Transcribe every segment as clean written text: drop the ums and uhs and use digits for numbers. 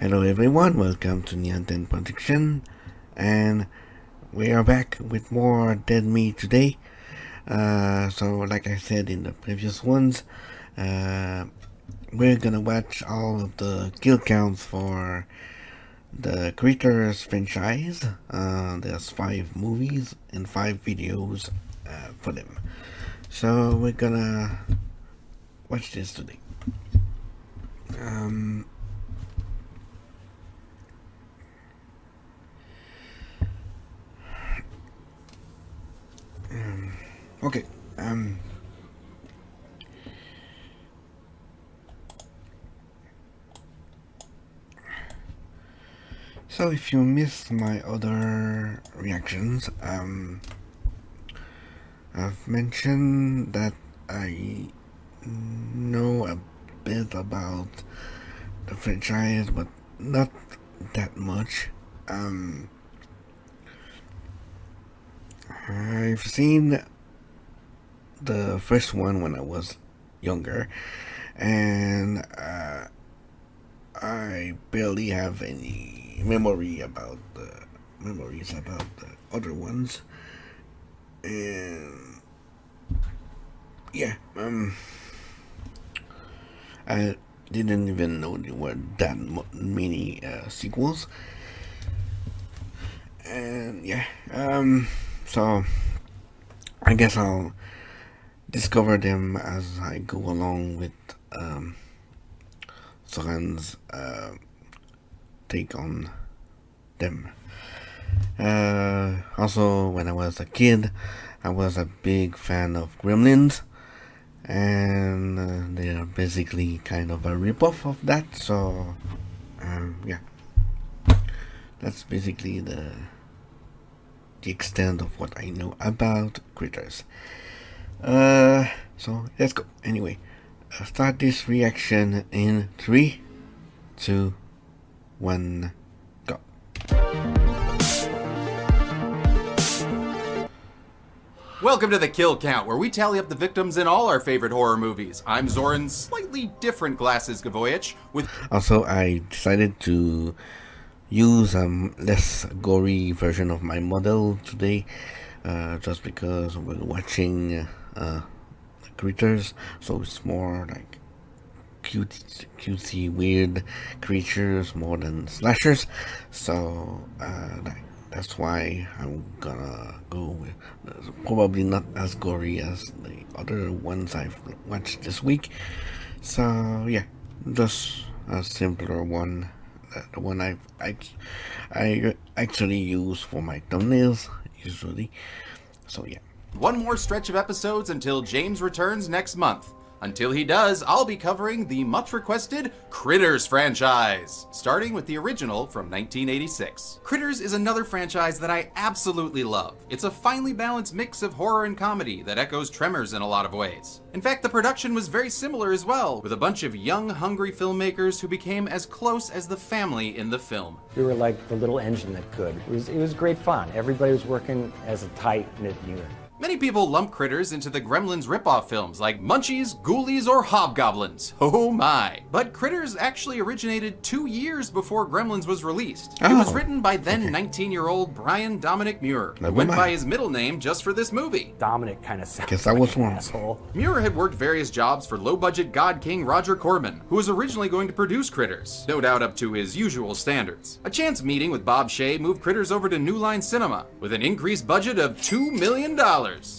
Hello everyone, welcome to Nihonten Production, and we are back with more Dead Meat today. So like I said in the previous ones, we're gonna watch all of the kill counts for the Critters franchise. There's 5 movies and 5 videos for them. So we're gonna watch this today. Okay. So if you missed my other reactions, I've mentioned that I know a bit about the franchise, but not that much. I've seen the first one when I was younger, and I barely have any memories about the other ones, and yeah, I didn't even know there were that many sequels, and yeah, so I guess I'll discover them as I go along with Soran's take on them. Also, when I was a kid, I was a big fan of Gremlins, and they are basically kind of a ripoff of that. So, yeah, that's basically the extent of what I know about Critters. So let's go. Anyway, start this reaction in 3, 2, 1, go. Welcome to the Kill Count, where we tally up the victims in all our favorite horror movies. I'm Zoran's slightly different glasses Gavoyich with... Also, I decided to use a less gory version of my model today, just because we're watching Critters, so it's more like cutesy, weird creatures more than slashers. So that's why I'm gonna go with probably not as gory as the other ones I've watched this week. So yeah, just a simpler one. The one I actually use for my thumbnails usually. So yeah. one more stretch of episodes until James returns next month. Until he does, I'll be covering the much-requested Critters franchise, starting with the original from 1986. Critters is another franchise that I absolutely love. It's a finely balanced mix of horror and comedy that echoes Tremors in a lot of ways. In fact, the production was very similar as well, with a bunch of young, hungry filmmakers who became as close as the family in the film. We were like the little engine that could. It was great fun. Everybody was working as a tight-knit unit. Many people lump Critters into the Gremlins ripoff films like Munchies, Ghoulies, or Hobgoblins. Oh my. But Critters actually originated 2 years before Gremlins was released. It was written by then 19-year-old Brian Dominic Muir, who went by his middle name just for this movie. Dominic kind of sounds Guess I was like an wrong. asshole. Muir had worked various jobs for low-budget God King Roger Corman, who was originally going to produce Critters, no doubt up to his usual standards. A chance meeting with Bob Shaye moved Critters over to New Line Cinema, with an increased budget of $2 million.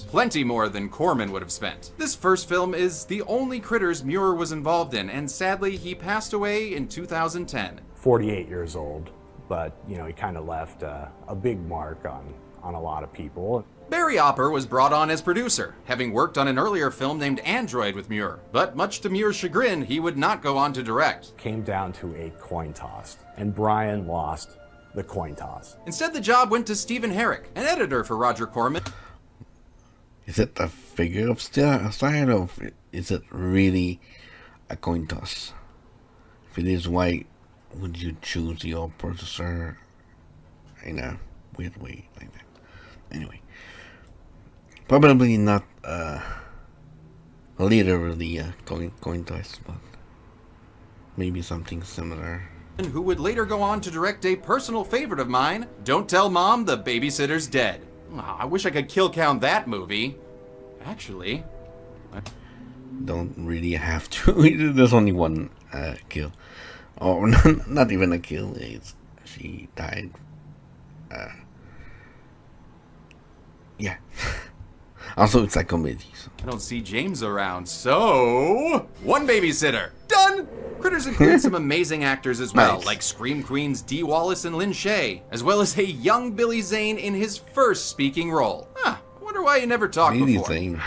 Plenty more than Corman would have spent. This first film is the only Critters Muir was involved in, and sadly he passed away in 2010. 48 years old, but you know, he kind of left a big mark on a lot of people. Barry Opper was brought on as producer, having worked on an earlier film named Android with Muir, but much to Muir's chagrin, he would not go on to direct. Came down to a coin toss, and Brian lost the coin toss. Instead, the job went to Stephen Herrick, an editor for Roger Corman. Is it a figure of style, or is it really a coin toss? If it is, why would you choose your producer in a weird way like that? Anyway, probably not literally a coin toss, but maybe something similar. who would later go on to direct a personal favorite of mine, Don't Tell Mom the Babysitter's Dead. I wish I could kill count that movie. Actually, Don't really have to. There's only one kill. Oh, not even a kill. She died. Yeah. Also, it's like comedy. So. I don't see James around, so... One babysitter! Done! Critters include some amazing actors as well, Nice. like Scream Queens Dee Wallace and Lynn Shay, as well as a young Billy Zane in his first speaking role. I wonder why he never talked Really before. thing.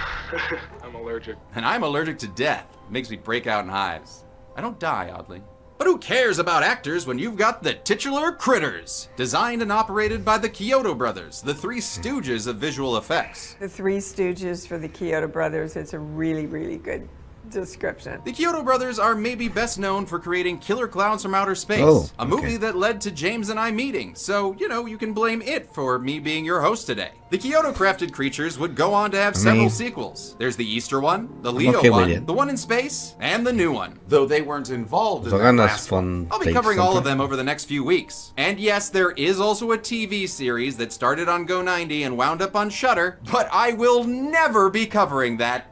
I'm allergic. And I'm allergic to death. It makes me break out in hives. I don't die, oddly. But who cares about actors when you've got the titular Critters? Designed and operated by the Kyoto brothers, the Three Stooges of visual effects. The Three Stooges for the Kyoto brothers. It's a really, really good description. The Kyoto brothers are maybe best known for creating Killer Clowns from Outer Space, Oh, a movie okay. that led to James and I meeting, so, you can blame it for me being your host today. The Kyoto crafted creatures would go on to have several sequels. There's the Easter one, the Leo okay with one, it. the one in space, and the new one. Though they weren't involved in So that that's last fun one. I'll be take covering all of something. them over the next few weeks. And yes, there is also a TV series that started on Go90 and wound up on Shudder, but I will never be covering that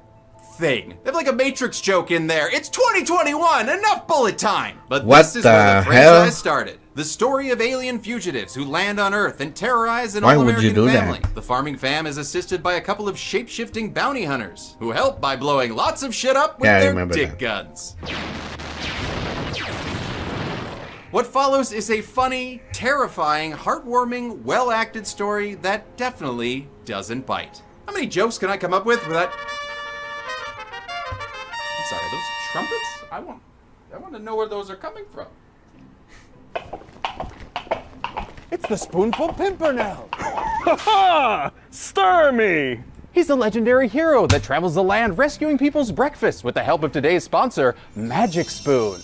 thing. They have like a Matrix joke in there. It's 2021, enough bullet time. But What this is where the the franchise hell? started. The story of alien fugitives who land on Earth and terrorize an Why would all-American you do that? family. The farming fam is assisted by a couple of shape-shifting bounty hunters who help by blowing lots of shit up with Yeah, I their remember dick that. guns. What follows is a funny, terrifying, heartwarming, well-acted story that definitely doesn't bite. How many jokes can I come up with without... I'm sorry, those trumpets? I want to know where those are coming from. It's the Spoonful Pimpernel. Ha! Stir me! He's the legendary hero that travels the land rescuing people's breakfast with the help of today's sponsor, Magic Spoon.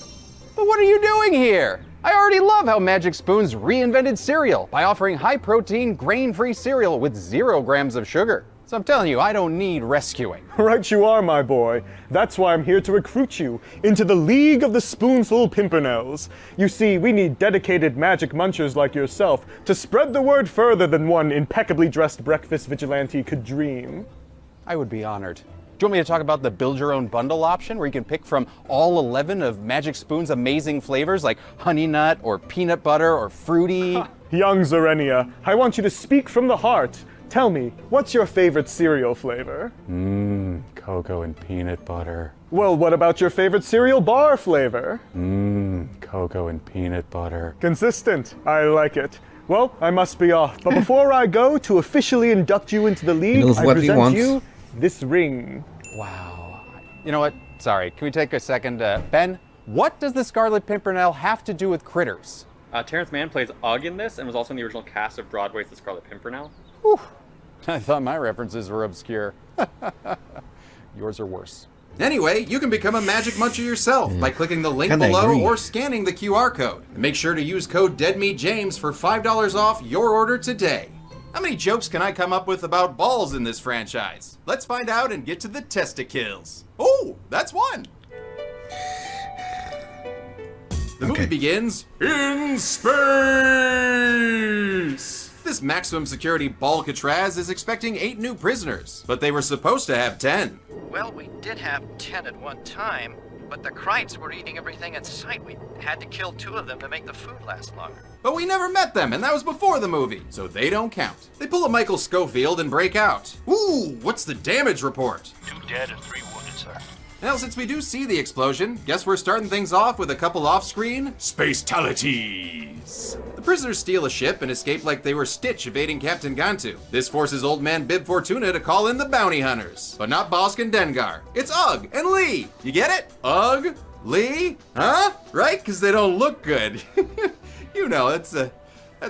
But what are you doing here? I already love how Magic Spoon's reinvented cereal by offering high-protein, grain-free cereal with 0 grams of sugar. So I'm telling you, I don't need rescuing. Right you are, my boy. That's why I'm here to recruit you into the League of the Spoonful Pimpernels. You see, we need dedicated magic munchers like yourself to spread the word further than one impeccably dressed breakfast vigilante could dream. I would be honored. Do you want me to talk about the build your own bundle option where you can pick from all 11 of Magic Spoon's amazing flavors like honey nut or peanut butter or fruity? Young Zarenia, I want you to speak from the heart. Tell me, what's your favorite cereal flavor? Cocoa and peanut butter. Well, what about your favorite cereal bar flavor? Cocoa and peanut butter. Consistent. I like it. Well, I must be off. But before I go to officially induct you into the league, knows I what he present wants. you this ring. Wow. You know what? Sorry, can we take a second? Ben, what does the Scarlet Pimpernel have to do with critters? Terrence Mann plays Ugg in this and was also in the original cast of Broadway's The Scarlet Pimpernel. I thought my references were obscure. Yours are worse. Anyway, you can become a Magic Muncher yourself by clicking the link Kinda below agree. or scanning the QR code. And make sure to use code DeadMeatJames for $5 off your order today. How many jokes can I come up with about balls in this franchise? Let's find out and get to the testicles. Oh, that's one. The movie begins in space. This maximum security Balcatraz is expecting 8 new prisoners, but they were supposed to have 10. Well, we did have 10 at one time, but the Krites were eating everything in sight. We had to kill 2 of them to make the food last longer. But we never met them, and that was before the movie, so they don't count. They pull a Michael Schofield and break out. Ooh, what's the damage report? 2 dead and 3 wounded, sir. Now, since we do see the explosion, guess we're starting things off with a couple off-screen spacetalities. The prisoners steal a ship and escape like they were Stitch evading Captain Gantu. This forces old man Bib Fortuna to call in the bounty hunters. But not Bosk and Dengar. It's Ugg and Lee. You get it? Ugg, Lee, huh? Right? Because they don't look good. You know, that's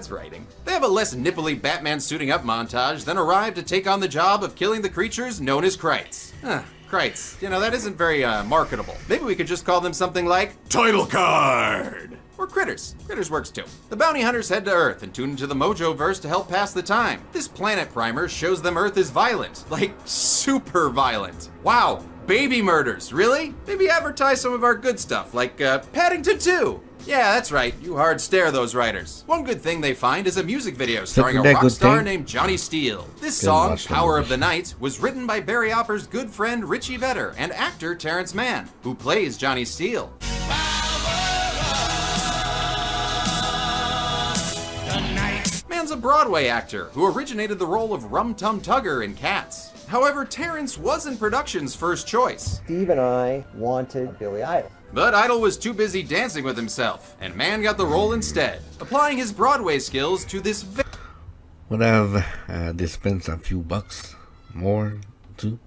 writing. They have a less nipply Batman suiting up montage, then arrive to take on the job of killing the creatures known as Krites. Krites. You know, that isn't very marketable. Maybe we could just call them something like Title Card! Or Critters. Critters works too. The bounty hunters head to Earth and tune into the Mojo-verse to help pass the time. This planet primer shows them Earth is violent. Like, super violent. Wow, baby murders, really? Maybe advertise some of our good stuff, like Paddington 2. Yeah, that's right. You hard stare those writers. One good thing they find is a music video starring a that rock good star thing? named Johnny Steele. This Good song, watch the Power movie. of the Night, was written by Barry Opper's good friend Richie Vedder and actor Terrence Mann, who plays Johnny Steele. Mann's a Broadway actor who originated the role of Rum Tum Tugger in Cats. However, Terrence wasn't production's first choice. Steve and I wanted Billy Idol. But Idol was too busy dancing with himself, and Mann got the role instead, applying his Broadway skills to this Would have dispensed a few bucks more too.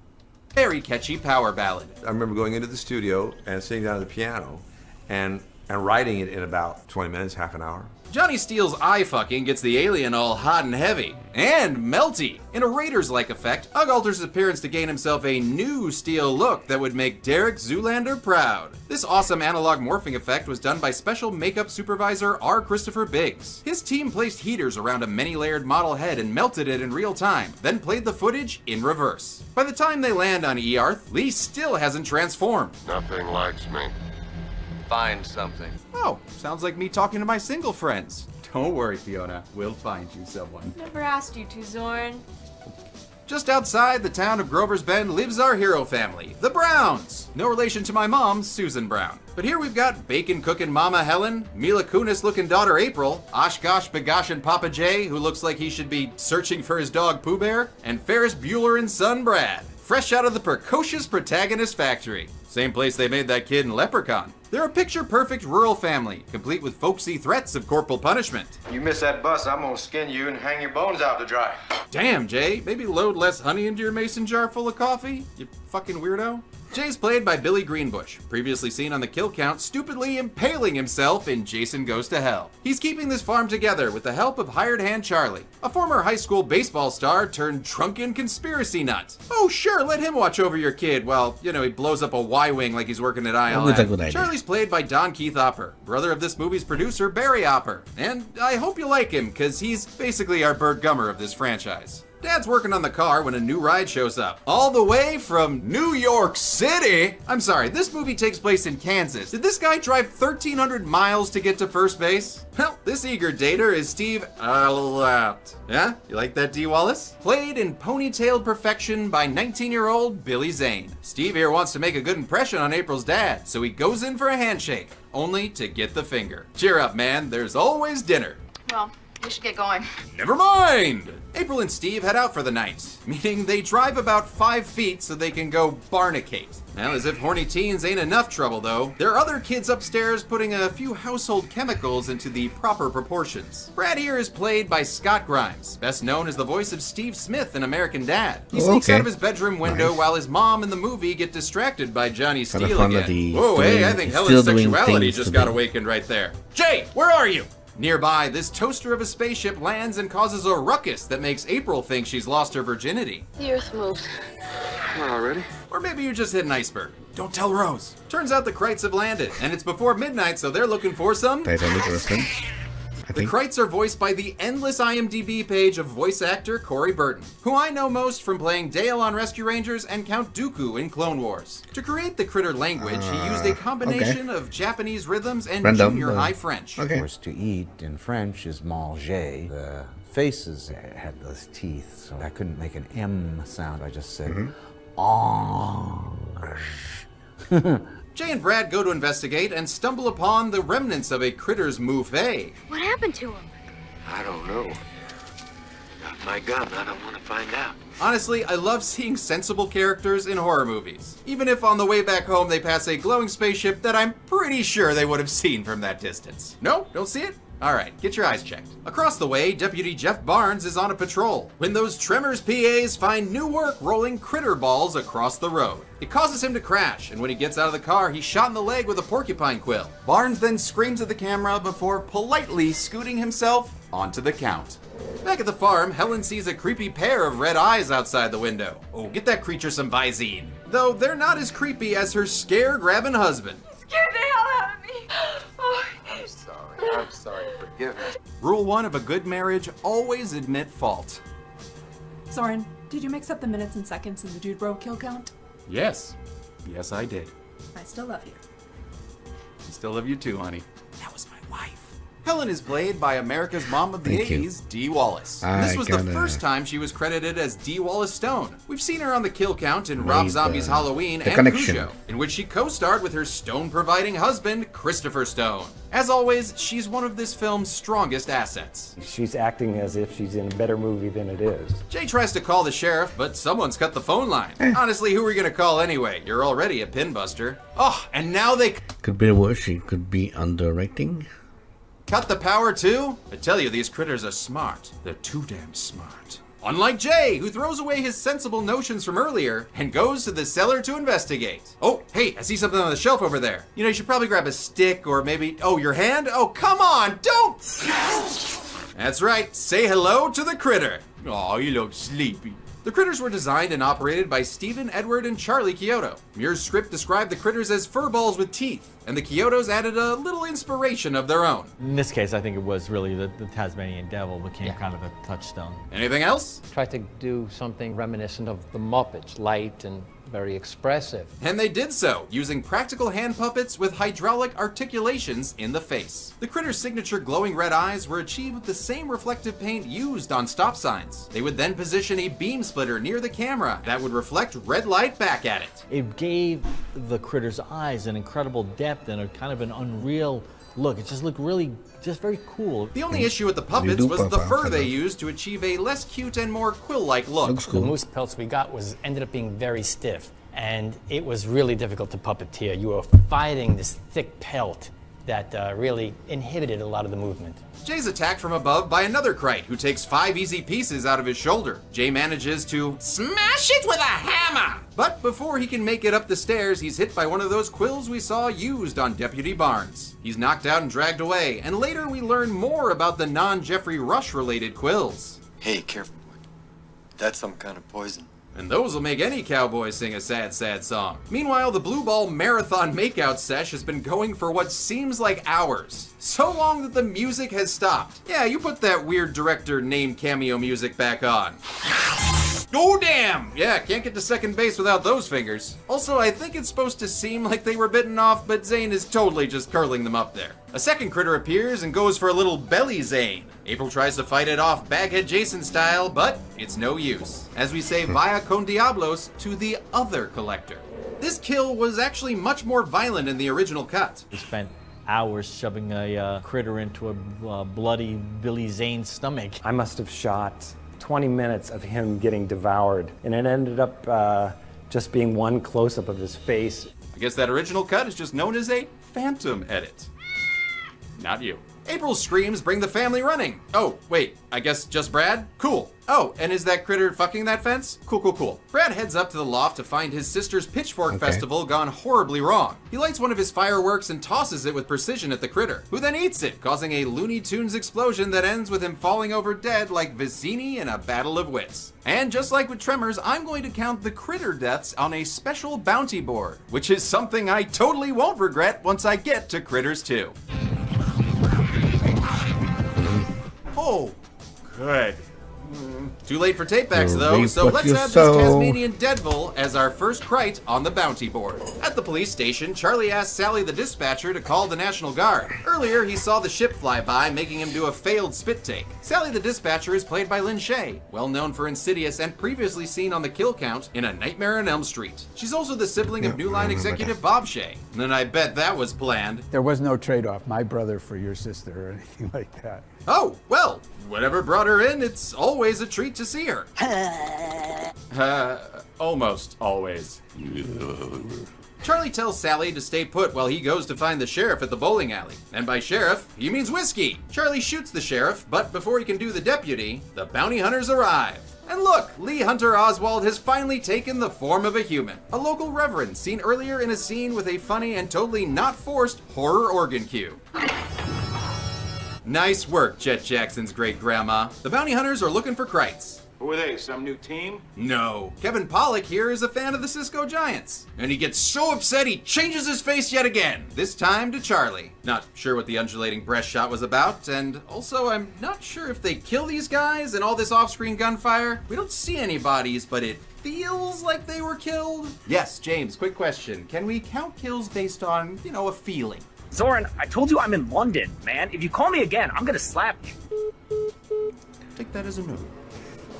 very catchy power ballad. I remember going into the studio and sitting down at the piano and writing it in about 20 minutes, half an hour. Johnny Steele's eye fucking gets the alien all hot and heavy, and melty. In a Raiders-like effect, Ugg alters his appearance to gain himself a new Steele look that would make Derek Zoolander proud. This awesome analog morphing effect was done by special makeup supervisor R. Christopher Biggs. His team placed heaters around a many-layered model head and melted it in real time, then played the footage in reverse. By the time they land on Earth, Lee still hasn't transformed. Nothing likes me. Find something. Oh, sounds like me talking to my single friends. Don't worry, Fiona. We'll find you someone. Never asked you to, Zorn. Just outside the town of Grover's Bend lives our hero family, the Browns. No relation to my mom, Susan Brown. But here we've got bacon-cooking Mama Helen, Mila Kunis-looking daughter April, Oshkosh Begoshin Papa Jay, who looks like he should be searching for his dog Pooh Bear, and Ferris Bueller and son Brad, fresh out of the precocious protagonist factory. Same place they made that kid in Leprechaun. They're a picture-perfect rural family, complete with folksy threats of corporal punishment. You miss that bus, I'm gonna skin you and hang your bones out to dry. Damn, Jay, maybe load less honey into your mason jar full of coffee? You fucking weirdo. Jay's played by Billy Greenbush, previously seen on the Kill Count stupidly impaling himself in Jason Goes to Hell. He's keeping this farm together with the help of hired hand Charlie, a former high school baseball star turned drunken conspiracy nut. Oh sure, let him watch over your kid while, he blows up a Y-Wing like he's working at Always a good ILM. idea. Charlie's played by Don Keith Opper, brother of this movie's producer Barry Opper. And I hope you like him, cause he's basically our Burt Gummer of this franchise. Dad's working on the car when a new ride shows up. All the way from New York City! I'm sorry, this movie takes place in Kansas. Did this guy drive 1,300 miles to get to first base? Well, this eager dater is Steve Allott. Yeah? You like that, D. Wallace? Played in ponytailed perfection by 19-year-old Billy Zane. Steve here wants to make a good impression on April's dad, so he goes in for a handshake, only to get the finger. Cheer up, man, there's always dinner. Well, we should get going. Never mind! April and Steve head out for the night, meaning they drive about 5 feet so they can go barnicate. Well, as if horny teens ain't enough trouble, though, there are other kids upstairs putting a few household chemicals into the proper proportions. Brad here is played by Scott Grimes, best known as the voice of Steve Smith in American Dad. He sneaks out of his bedroom window while his mom and the movie get distracted by Johnny Steele again. Whoa, hey, I think Helen's sexuality just got awakened right there. Jay, where are you? Nearby, this toaster of a spaceship lands and causes a ruckus that makes April think she's lost her virginity. The Earth moves. Already? Or maybe you just hit an iceberg. Don't tell Rose. Turns out the Krites have landed, and it's before midnight, so they're looking for some... Titanic Rescue. The Krites are voiced by the endless IMDb page of voice actor Corey Burton, who I know most from playing Dale on Rescue Rangers and Count Dooku in Clone Wars. To create the critter language, he used a combination of Japanese rhythms and junior high French. Of course, to eat in French is manger. The faces had those teeth, so I couldn't make an M sound. I just said, Jay and Brad go to investigate and stumble upon the remnants of a critter's mouffe. What happened to him? I don't know. Got my gun, I don't want to find out. Honestly, I love seeing sensible characters in horror movies, even if on the way back home they pass a glowing spaceship that I'm pretty sure they would have seen from that distance. No? Don't see it? Alright, get your eyes checked. Across the way, Deputy Jeff Barnes is on a patrol when those Tremors PAs find new work rolling critter balls across the road. It causes him to crash, and when he gets out of the car, he's shot in the leg with a porcupine quill. Barnes then screams at the camera before politely scooting himself onto the Count. Back at the farm, Helen sees a creepy pair of red eyes outside the window. Oh, get that creature some Visine. Though they're not as creepy as her scare-grabbing husband. Scared the hell out of me. Oh. I'm sorry, forgive me. Rule 1 of a good marriage, always admit fault. Soren, did you mix up the minutes and seconds in the Dude Bro kill count? Yes. Yes, I did. I still love you. I still love you too, honey. That was my Helen is played by America's mom of the Thank you. 80s, Dee Wallace. And this I was the gotta- first time she was credited as Dee Wallace Stone. We've seen her on the kill count in Rob Made Zombie's the- Halloween the and connection. Cujo, in which she co-starred with her Stone-providing husband, Christopher Stone. As always, she's one of this film's strongest assets. She's acting as if she's in a better movie than it is. Jay tries to call the sheriff, but someone's cut the phone line. Honestly, who are we gonna call anyway? You're already a pinbuster. Oh, and now they Could be worse. She could be underrating. cut the power too? I tell you, these critters are smart. They're too damn smart. Unlike Jay, who throws away his sensible notions from earlier and goes to the cellar to investigate. Oh, hey, I see something on the shelf over there. You know, you should probably grab a stick or maybe, oh, your hand? Oh, come on, don't! That's right, say hello to the critter. Oh, you look sleepy. The critters were designed and operated by Stephen, Edward, and Charlie Kyoto. Muir's script described the critters as furballs with teeth, and the Kyotos added a little inspiration of their own. In this case, I think it was really the Tasmanian Devil became kind of a touchstone. Anything else? Tried to do something reminiscent of the Muppets, light and very expressive. And they did so, using practical hand puppets with hydraulic articulations in the face. The critter's signature glowing red eyes were achieved with the same reflective paint used on stop signs. They would then position a beam splitter near the camera that would reflect red light back at it. It gave the critter's eyes an incredible depth and a kind of an unreal look. It just looked really, just very cool. The only issue with the puppets was the fur they used to achieve a less cute and more quill-like look. The moose pelts we got ended up being very stiff, and it was really difficult to puppeteer. You were fighting this thick pelt that really inhibited a lot of the movement. Jay's attacked from above by another Krite, who takes 5 easy pieces out of his shoulder. Jay manages to smash it with a hammer! But before he can make it up the stairs, he's hit by one of those quills we saw used on Deputy Barnes. He's knocked out and dragged away, and later we learn more about the non-Jeffrey Rush-related quills. Hey, careful, boy. That's some kind of poison. And those will make any cowboy sing a sad, sad song. Meanwhile, the Blue Ball Marathon Makeout Sesh has been going for what seems like hours. So long that the music has stopped. Yeah, you put that weird director named cameo music back on. Oh, damn! Yeah, can't get to second base without those fingers. Also, I think it's supposed to seem like they were bitten off, but Zane is totally just curling them up there. A second critter appears and goes for a little belly Zane. April tries to fight it off Baghead Jason style, but it's no use. As we say via con diablos to the other collector. This kill was actually much more violent in the original cut. We spent hours shoving a critter into a bloody Billy Zane stomach. I must have shot 20 minutes of him getting devoured, and it ended up just being one close-up of his face. I guess that original cut is just known as a phantom edit. Not you. April's screams bring the family running. Oh, wait, I guess just Brad? Cool. Oh, and is that critter fucking that fence? Cool, cool, cool. Brad heads up to the loft to find his sister's pitchfork festival gone horribly wrong. He lights one of his fireworks and tosses it with precision at the critter, who then eats it, causing a Looney Tunes explosion that ends with him falling over dead like Vicini in a battle of wits. And just like with Tremors, I'm going to count the critter deaths on a special bounty board, which is something I totally won't regret once I get to Critters 2. Oh, good. Too late for tapebacks though, so let's have this Tasmanian Devil as our first Krite on the bounty board. At the police station, Charlie asks Sally the dispatcher to call the National Guard. Earlier, he saw the ship fly by, making him do a failed spit take. Sally the dispatcher is played by Lynn Shay, well known for Insidious and previously seen on the kill count in A Nightmare on Elm Street. She's also the sibling of New Line executive Bob Shay, and I bet that was planned. There was no trade-off, my brother for your sister or anything like that. Oh, well, whatever brought her in, it's always a treat to see her. Almost always. Charlie tells Sally to stay put while he goes to find the sheriff at the bowling alley. And by sheriff, he means whiskey. Charlie shoots the sheriff, but before he can do the deputy, the bounty hunters arrive. And look, Lee Hunter Oswald has finally taken the form of a human. A local reverend seen earlier in a scene with a funny and totally not forced horror organ cue. Nice work, Chet Jackson's great-grandma. The bounty hunters are looking for Krites. Who are they, some new team? No. Kevin Pollak here is a fan of the Cisco Giants. And he gets so upset he changes his face yet again, this time to Charlie. Not sure what the undulating breast shot was about, and also I'm not sure if they kill these guys in all this off-screen gunfire. We don't see any bodies, but it feels like they were killed. Yes, James, quick question. Can we count kills based on, a feeling? Zoran, I told you I'm in London, man. If you call me again, I'm gonna slap you. Take that as a no.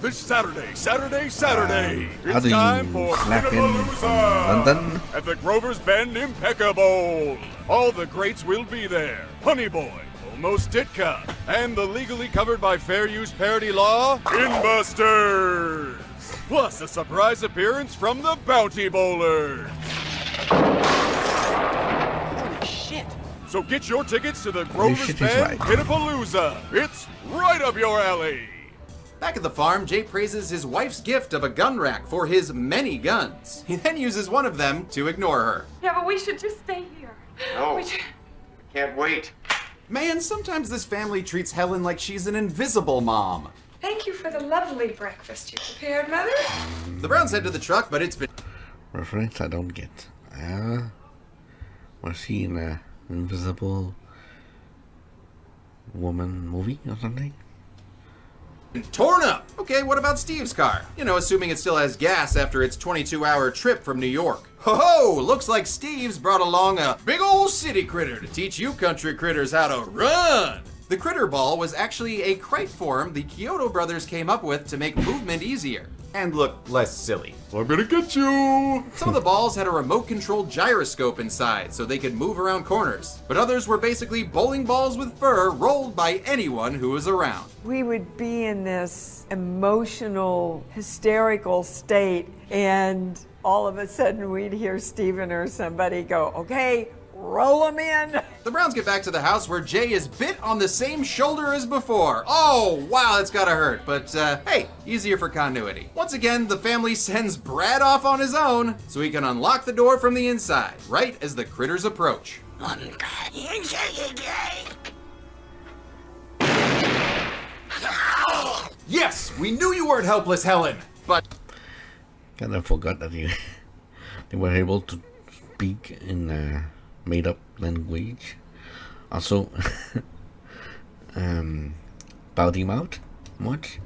This Saturday! How It's do time you for slap him from Cinnamapalooza London? at the Grover's Bend Impeccable. All the greats will be there. Honey Boy, Almost Ditka, and the legally covered by fair use parody law, Investors. Plus a surprise appearance from the Bounty Bowlers. Holy shit. So get your tickets to the Holy Grover's shit, he's Bend right. Pinnapalooza. It's right up your alley. Back at the farm, Jay praises his wife's gift of a gun rack for his many guns. He then uses one of them to ignore her. Yeah, but we should just stay here. No. We should... Can't wait. Man, sometimes this family treats Helen like she's an invisible mom. Thank you for the lovely breakfast you prepared, Mother. The Browns head to the truck, but it's been... Reference I don't get. Was she in a Invisible Woman movie or something? torn up. Okay, what about Steve's car? You know, assuming it still has gas after its 22-hour trip from New York. Ho-ho! Looks like Steve's brought along a big old city critter to teach you country critters how to run. The critter ball was actually a kite form the Kyoto brothers came up with to make movement easier and look less silly. I'm gonna get you! Some of the balls had a remote-controlled gyroscope inside so they could move around corners, but others were basically bowling balls with fur rolled by anyone who was around. We would be in this emotional, hysterical state, and all of a sudden we'd hear Stephen or somebody go, okay, roll them in. The Browns get back to the house where Jay is bit on the same shoulder as before. Oh, wow, that's gotta hurt. But, hey, easier for continuity. Once again, the family sends Brad off on his own so he can unlock the door from the inside, right as the critters approach. Yes, we knew you weren't helpless, Helen, but... Kind of forgot that they were able to speak in made-up language. Also, Bowdy Mouth? Much?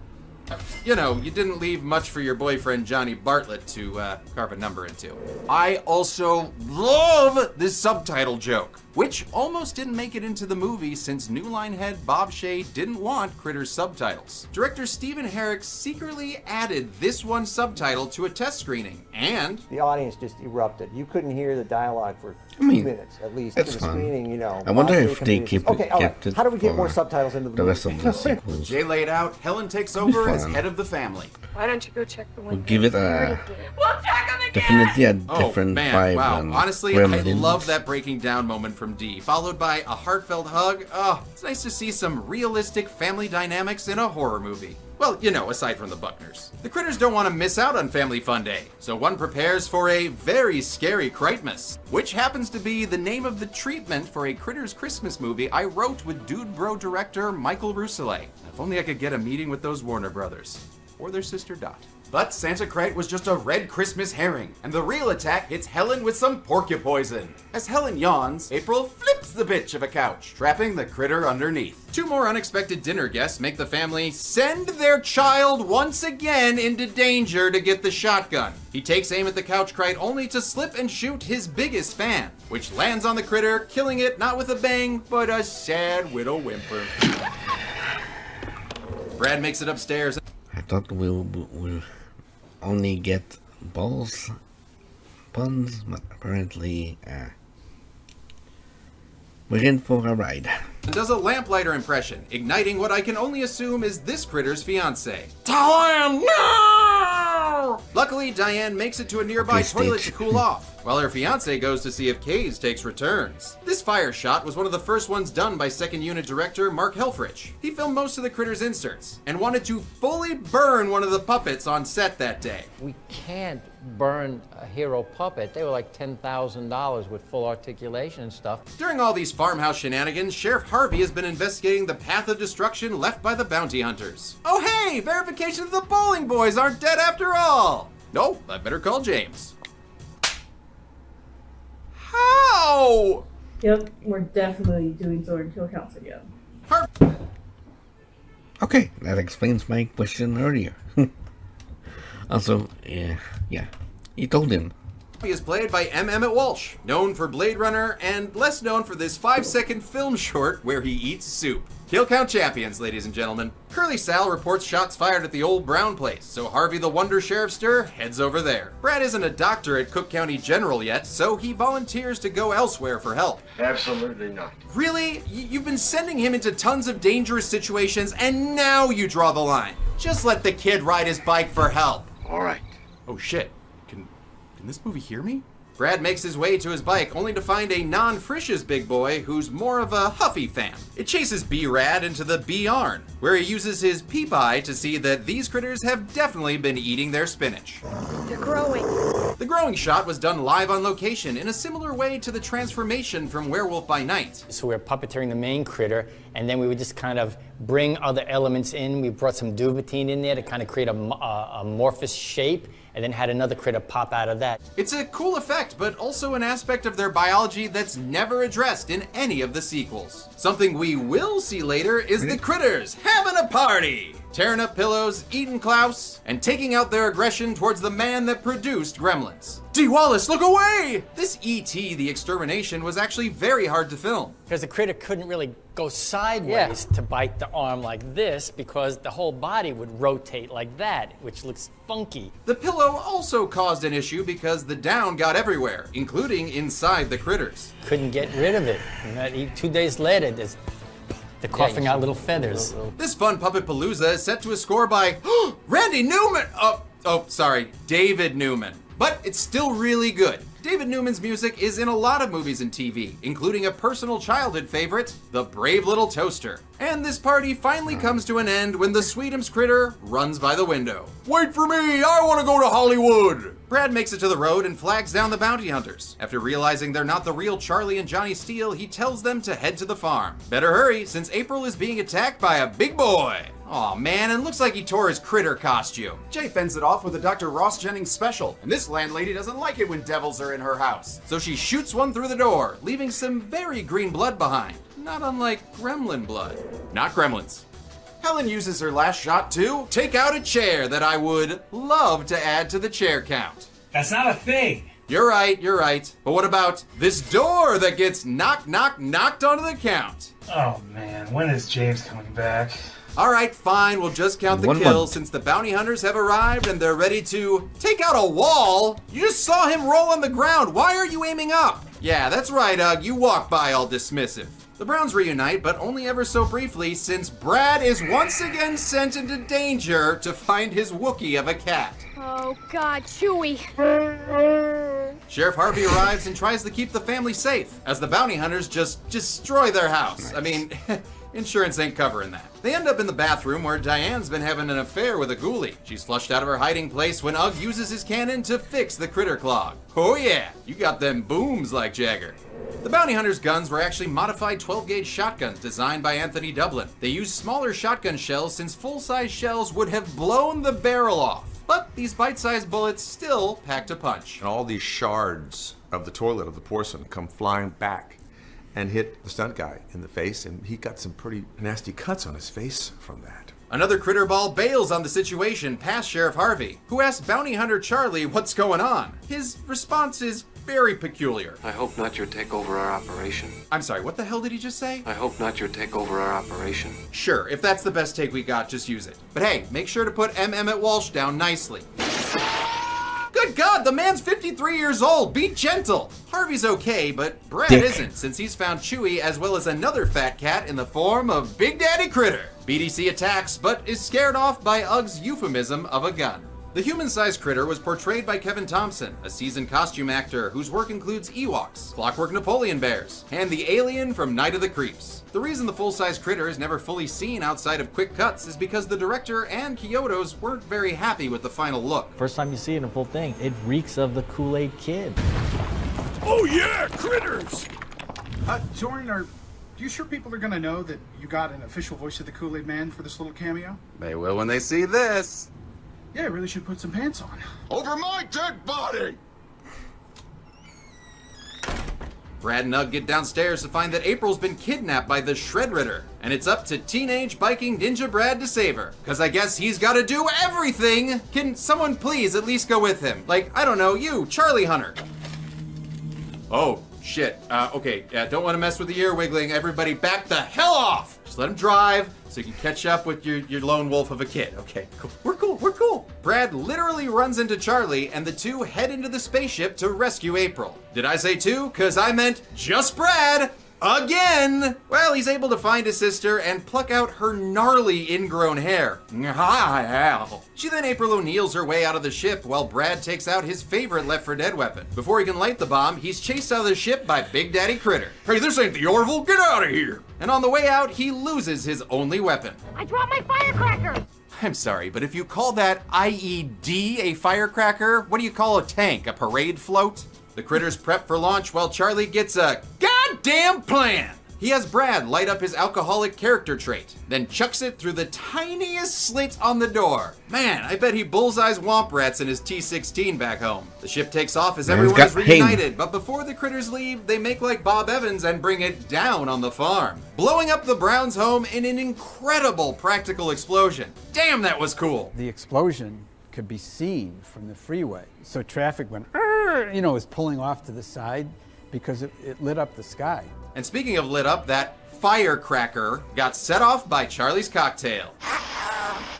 You know, you didn't leave much for your boyfriend Johnny Bartlett to carve a number into. I also love this subtitle joke, which almost didn't make it into the movie since New Line head Bob Shea didn't want Critters subtitles. Director Stephen Herrick secretly added this one subtitle to a test screening, and the audience just erupted. You couldn't hear the dialogue for 2 minutes at least. It's to the fun. screening, you know. I wonder if they kept it How do we get for more subtitles into the the movie? rest of the sequels. Jay laid out, Helen takes It'll be over as fun. head of the family. Why don't you go check the window? We'll give it a We'll check them again! definitely a Oh different man, vibe wow. than Honestly, Gremlins. I love that breaking down moment from Dee, followed by a heartfelt hug. Oh, it's nice to see some realistic family dynamics in a horror movie. Well, you know, aside from the Buckners. The critters don't want to miss out on Family Fun Day, so one prepares for a very scary Christmas, which happens to be the name of the treatment for a Critters Christmas movie I wrote with Dude Bro director Michael Rousselet. If only I could get a meeting with those Warner brothers. Or their sister Dot. But Santa Crite was just a red Christmas herring, and the real attack hits Helen with some porcupoison. As Helen yawns, April flips the bitch of a couch, trapping the critter underneath. Two more unexpected dinner guests make the family send their child once again into danger to get the shotgun. He takes aim at the couch crite only to slip and shoot his biggest fan, which lands on the critter, killing it not with a bang, but a sad widow whimper. Brad makes it upstairs. I thought we'll only get balls puns, but apparently we're in for a ride. And does a lamplighter impression, igniting what I can only assume is this critter's fiance. Diane, no! Luckily, Diane makes it to a nearby Okay, toilet Stitch. to cool off, while her fiance goes to see if Kays takes returns. This fire shot was one of the first ones done by second unit director Mark Helfrich. He filmed most of the critter's inserts, and wanted to fully burn one of the puppets on set that day. We can't burn a hero puppet. They were like $10,000 with full articulation and stuff. During all these farmhouse shenanigans, Sheriff Harvey has been investigating the path of destruction left by the bounty hunters. Oh hey, verification that the bowling boys aren't dead after all! No, I better call James. How? Yep, we're definitely doing Zoran kill counts again. Okay, that explains my question earlier. Also, yeah, he told him He is played by M. Emmett Walsh, known for Blade Runner and less known for this 5-second film short where he eats soup. Kill count champions, ladies and gentlemen. Curly Sal reports shots fired at the old Brown place, so Harvey the Wonder Sheriffster heads over there. Brad isn't a doctor at Cook County General yet, so he volunteers to go elsewhere for help. Absolutely not. Really? You've been sending him into tons of dangerous situations, and now you draw the line. Just let the kid ride his bike for help. All right. Oh shit. Can this movie hear me? Brad makes his way to his bike only to find a non-Frisch's big boy who's more of a Huffy fan. It chases B-Rad into the B-Yarn, where he uses his peep eye to see that these critters have definitely been eating their spinach. They're growing. The growing shot was done live on location in a similar way to the transformation from Werewolf by Night. So we were puppeteering the main critter, and then we would just kind of bring other elements in. We brought some duvetine in there to kind of create a amorphous shape, and then had another critter pop out of that. It's a cool effect, but also an aspect of their biology that's never addressed in any of the sequels. Something we will see later is the critters having a party, tearing up pillows, eating Klaus, and taking out their aggression towards the man that produced Gremlins. D. Wallace, look away! This E.T. the Extermination was actually very hard to film. Because the critter couldn't really go sideways to bite the arm like this, because the whole body would rotate like that, which looks funky. The pillow also caused an issue because the down got everywhere, including inside the critters. Couldn't get rid of it. And 2 days later, they're coughing out little feathers. This fun Puppet Palooza is set to a score by Randy Newman! David Newman. But it's still really good. David Newman's music is in a lot of movies and TV, including a personal childhood favorite, The Brave Little Toaster. And this party finally comes to an end when the Sweetums critter runs by the window. Wait for me, I want to go to Hollywood! Brad makes it to the road and flags down the bounty hunters. After realizing they're not the real Charlie and Johnny Steele, he tells them to head to the farm. Better hurry, since April is being attacked by a big boy. Aw man, and looks like he tore his critter costume. Jay fends it off with a Dr. Ross Jennings special, and this landlady doesn't like it when devils are in her house. So she shoots one through the door, leaving some very green blood behind. Not unlike gremlin blood. Not gremlins. Helen uses her last shot to take out a chair that I would love to add to the chair count. That's not a thing. You're right. But what about this door that gets knocked onto the count? Oh man, when is James coming back? All right, fine, we'll just count the kills since the bounty hunters have arrived and they're ready to take out a wall. You just saw him roll on the ground. Why are you aiming up? Yeah, that's right, Ugg. You walk by all dismissive. The Browns reunite, but only ever so briefly, since Brad is once again sent into danger to find his Wookiee of a cat. Oh, God, Chewie. Sheriff Harvey arrives and tries to keep the family safe, as the bounty hunters just destroy their house. I mean, insurance ain't covering that. They end up in the bathroom where Diane's been having an affair with a ghoulie. She's flushed out of her hiding place when Ugg uses his cannon to fix the critter clog. Oh yeah, you got them booms like Jagger. The bounty hunters' guns were actually modified 12-gauge shotguns designed by Anthony Dublin. They used smaller shotgun shells since full-size shells would have blown the barrel off. But these bite-sized bullets still packed a punch. And all these shards of the toilet of the porcelain come flying back and hit the stunt guy in the face, and he got some pretty nasty cuts on his face from that. Another critter ball bails on the situation past Sheriff Harvey, who asks bounty hunter Charlie what's going on. His response is very peculiar. I hope not your take over our operation. I'm sorry, what the hell did he just say? I hope not your take over our operation. Sure, if that's the best take we got, just use it. But hey, make sure to put M. Emmett Walsh down nicely. Good God, the man's 53 years old. Be gentle. Harvey's okay, but Brad isn't, since he's found Chewie as well as another fat cat in the form of Big Daddy Critter. BDC attacks, but is scared off by Ugg's euphemism of a gun. The human-sized critter was portrayed by Kevin Thompson, a seasoned costume actor whose work includes Ewoks, Clockwork Napoleon Bears, and the alien from Night of the Creeps. The reason the full-size critter is never fully seen outside of quick cuts is because the director and Kyoto's weren't very happy with the final look. First time you see it in a full thing, it reeks of the Kool-Aid Kid. Oh yeah, critters! Zorin, are you sure people are gonna know that you got an official voice of the Kool-Aid Man for this little cameo? They will when they see this. Yeah, I really should put some pants on. Over my dead body! Brad and Ugg get downstairs to find that April's been kidnapped by the Shredritter, and it's up to teenage biking ninja Brad to save her. Cause I guess he's gotta do everything! Can someone please at least go with him? Like, I don't know, you, Charlie Hunter. Oh, shit. Okay, don't want to mess with the ear wiggling. Everybody back the hell off! Just let him drive so you can catch up with your lone wolf of a kid. Okay, cool. We're cool. Brad literally runs into Charlie, and the two head into the spaceship to rescue April. Did I say two? Because I meant just Brad! Again! Well, he's able to find his sister and pluck out her gnarly ingrown hair. She then April O'Neils her way out of the ship while Brad takes out his favorite Left 4 Dead weapon. Before he can light the bomb, he's chased out of the ship by Big Daddy Critter. Hey, this ain't the Orville, get out of here! And on the way out, he loses his only weapon. I dropped my firecracker! I'm sorry, but if you call that IED a firecracker, what do you call a tank? A parade float? The critters prep for launch while Charlie gets a goddamn plan. He has Brad light up his alcoholic character trait, then chucks it through the tiniest slit on the door. Man, I bet he bullseyes womp rats in his T-16 back home. The ship takes off as everyone is reunited, but before the critters leave, they make like Bob Evans and bring it down on the farm, blowing up the Browns' home in an incredible practical explosion. Damn, that was cool. The explosion could be seen from the freeway. So traffic went, was pulling off to the side because it lit up the sky. And speaking of lit up, that firecracker got set off by Charlie's cocktail.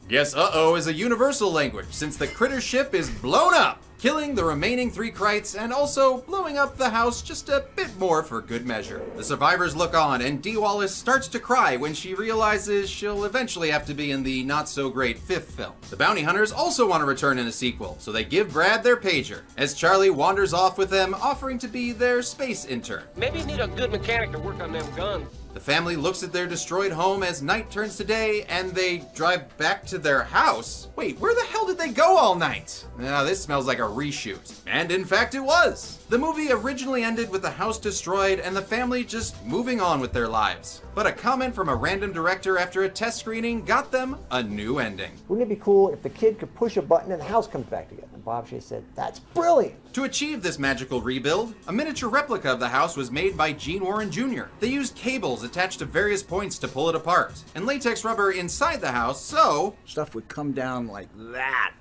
Guess uh-oh is a universal language since the critter ship is blown up, killing the remaining 3 Krites and also blowing up the house just a bit more for good measure. The survivors look on and Dee Wallace starts to cry when she realizes she'll eventually have to be in the not-so-great 5th film. The bounty hunters also want to return in a sequel, so they give Brad their pager, as Charlie wanders off with them, offering to be their space intern. Maybe you need a good mechanic to work on them guns. The family looks at their destroyed home as night turns to day, and they drive back to their house. Wait, where the hell did they go all night? Now, this smells like a reshoot. And in fact, it was. The movie originally ended with the house destroyed and the family just moving on with their lives. But a comment from a random director after a test screening got them a new ending. Wouldn't it be cool if the kid could push a button and the house comes back together? And Bob Shea said, that's brilliant. To achieve this magical rebuild, a miniature replica of the house was made by Gene Warren Jr. They used cables attached to various points to pull it apart, and latex rubber inside the house, so stuff would come down like that.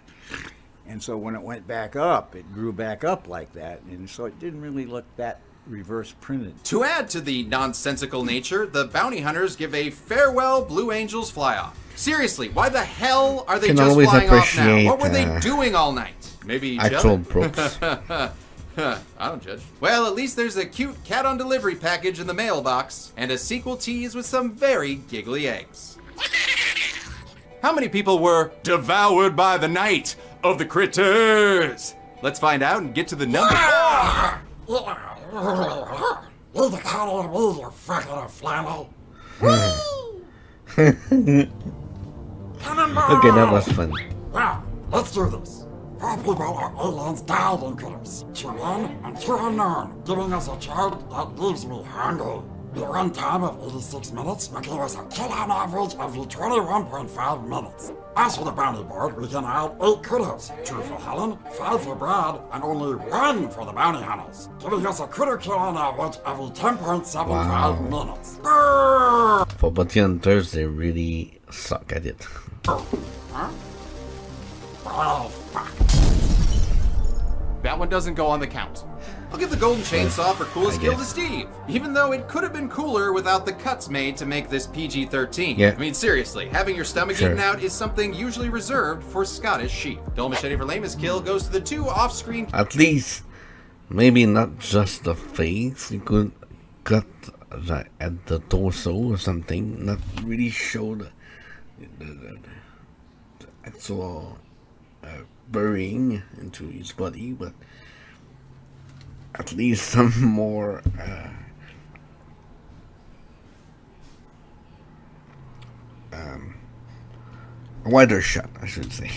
And so when it went back up, it grew back up like that, and so it didn't really look that reverse printed. To add to the nonsensical nature, the bounty hunters give a farewell Blue Angels fly-off. Seriously, why the hell are they just flying off now? What were they doing all night? Maybe actual brooks. I don't judge. Well, at least there's a cute cat on delivery package in the mailbox, and a sequel tease with some very giggly eggs. How many people were devoured by the night of the critters? Let's find out and get to the number. Leave the cat on me, you fucking flannel. Okay, that was fun. Well, let's do this. 4 people or aliens died in critters. 2 men and 2 unknown, giving us a chart that leaves me hungry. The run time of 86 minutes will give us a kill on average every 21.5 minutes. As for the bounty board, we can add 8 critters, 2 for Helen, 5 for Brad, and only 1 for the bounty hunters, giving us a critter kill on average every 10.75 minutes. Brrr! For bounty hunters, they really suck at it. Huh? Oh, fuck. That one doesn't go on the count. I'll give the golden chainsaw for coolest kill to Steve, even though it could have been cooler without the cuts made to make this PG-13. Yeah. I mean, seriously, having your stomach eaten out is something usually reserved for Scottish sheep. Dull Machete for lamest kill goes to the 2 off-screen. At least, maybe not just the face. You could cut at the torso or something. Not really show the actual burying into his body, but at least some more a wider shot, I should say.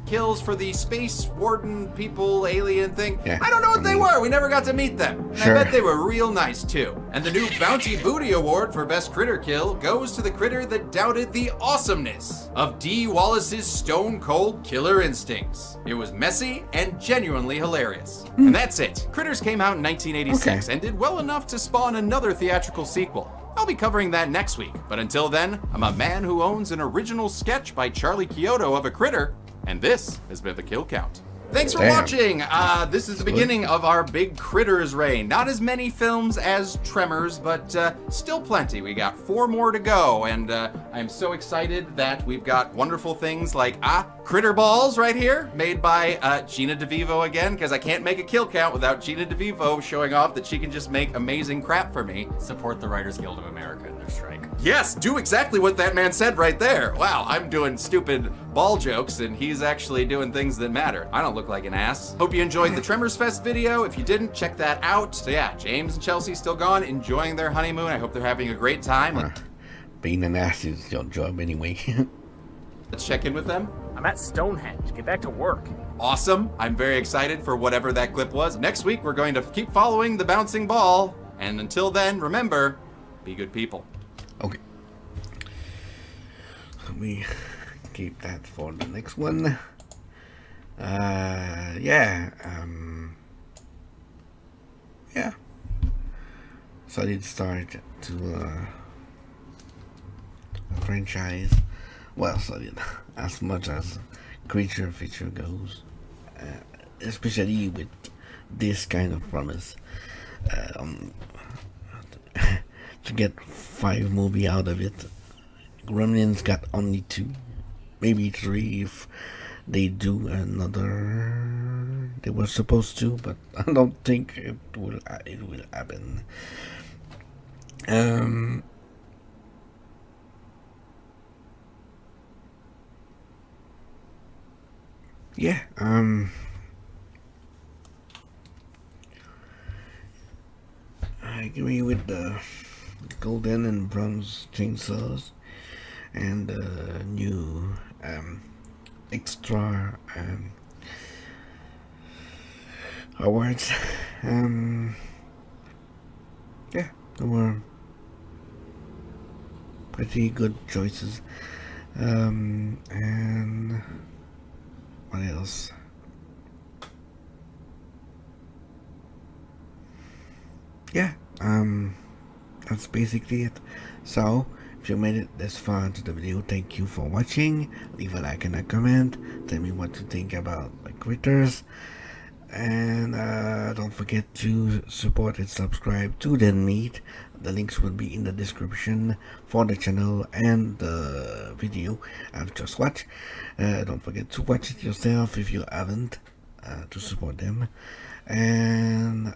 Kills for the space warden people alien thing. Yeah, I don't know what they were. We never got to meet them. Sure. I bet they were real nice too. And the new Bounty Booty Award for Best Critter Kill goes to the critter that doubted the awesomeness of Dee Wallace's stone cold killer instincts. It was messy and genuinely hilarious. And that's it. Critters came out in 1986 and did well enough to spawn another theatrical sequel. I'll be covering that next week, but until then, I'm a man who owns an original sketch by Charlie Chiodo of a critter, and this has been The Kill Count. Thanks for Damn. watching. This is the beginning of our big Critters reign. Not as many films as Tremors, but still plenty. We got 4 more to go, and I'm so excited that we've got wonderful things like Critter Balls right here, made by Gina DeVivo again, because I can't make a kill count without Gina DeVivo showing off that she can just make amazing crap for me. Support the Writers Guild of America in their strike. Yes, do exactly what that man said right there. Wow, I'm doing stupid ball jokes and he's actually doing things that matter. I don't look like an ass. Hope you enjoyed the Tremors Fest video. If you didn't, check that out. So yeah, James and Chelsea still gone, enjoying their honeymoon. I hope they're having a great time. Being an ass is your job anyway. Let's check in with them. I'm at Stonehenge. Get back to work. Awesome. I'm very excited for whatever that clip was. Next week, we're going to keep following the bouncing ball. And until then, remember, be good people. Okay. We keep that for the next one. Yeah. Solid start to a franchise. Well, solid as much as creature feature goes, especially with this kind of promise. To get 5 movies out of it. Gremlins got only 2, maybe 3 if they do another. They were supposed to, but I don't think it will happen. Yeah. I agree with the golden and bronze chainsaws and new extra awards. Yeah, they were pretty good choices. And what else? Yeah, that's basically it. So if you made it this far into the video, thank you for watching. Leave a like and a comment. Tell me what you think about the critters, and don't forget to support and subscribe to the Meat. The links will be in the description for the channel and the video I've just watched. Don't forget to watch it yourself if you haven't, to support them. And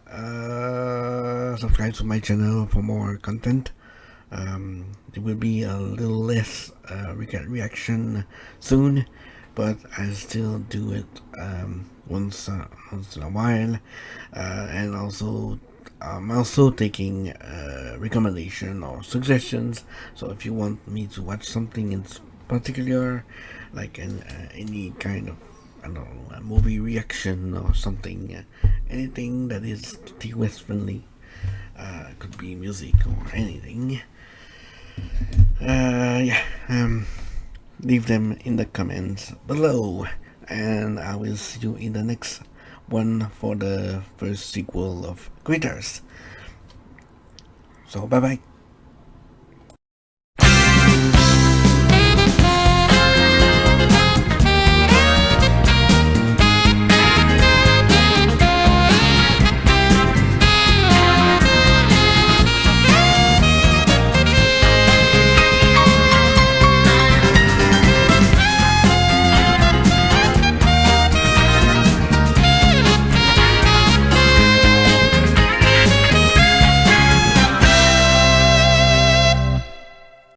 subscribe to my channel for more content. There will be a little less reaction soon, but I still do it once in a while. And also I'm also taking recommendation or suggestions. So if you want me to watch something in particular, like any kind of, I don't know, a movie reaction or something, anything that is TOS friendly, could be music or anything, leave them in the comments below, and I will see you in the next one for the first sequel of Critters. So bye bye.